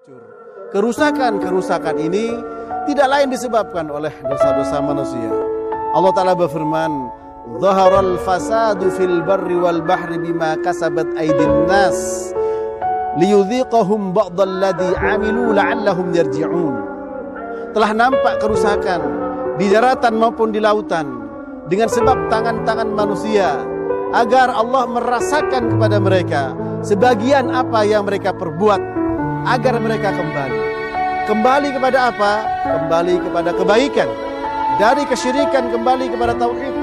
hancur. Kerusakan-kerusakan ini tidak lain disebabkan oleh dosa-dosa manusia. Allah Ta'ala berfirman, "Zaharal fasadu fil barri wal bahri bima kasabat aydin nas liyudhiqahum ba'dal ladzi 'amilu la'allahum yarji'un." Telah nampak kerusakan di daratan maupun di lautan dengan sebab tangan-tangan manusia, agar Allah merasakan kepada mereka sebagian apa yang mereka perbuat, agar mereka kembali kepada apa? Kembali kepada kebaikan, dari kesyirikan kembali kepada tauhid,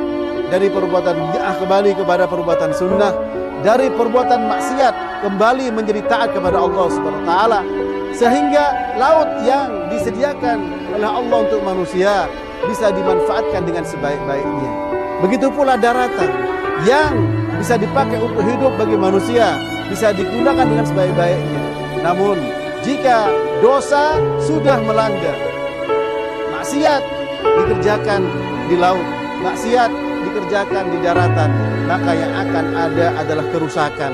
dari perbuatan bid'ah kembali kepada perbuatan sunnah, dari perbuatan maksiat kembali menjadi taat kepada Allah Subhanahu wa taala, sehingga laut yang disediakan oleh Allah untuk manusia bisa dimanfaatkan dengan sebaik-baiknya. Begitu pula daratan yang bisa dipakai untuk hidup bagi manusia bisa digunakan dengan sebaik-baiknya. Namun jika dosa sudah melanda, maksiat dikerjakan di laut, maksiat dikerjakan di daratan, maka yang akan ada adalah kerusakan.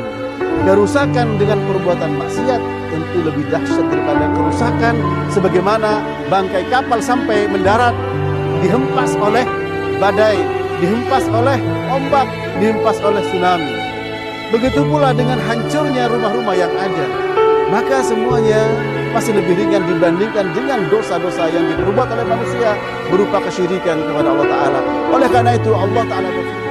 Kerusakan dengan perbuatan maksiat tentu lebih dahsyat daripada kerusakan sebagaimana bangkai kapal sampai mendarat dihempas oleh badai, dihempas oleh ombak, dihempas oleh tsunami. Begitu pula dengan hancurnya rumah-rumah yang ada, maka semuanya masih lebih ringan dibandingkan dengan dosa-dosa yang diperbuat oleh manusia berupa kesyirikan kepada Allah Ta'ala. Oleh karena itu Allah Ta'ala berfirman,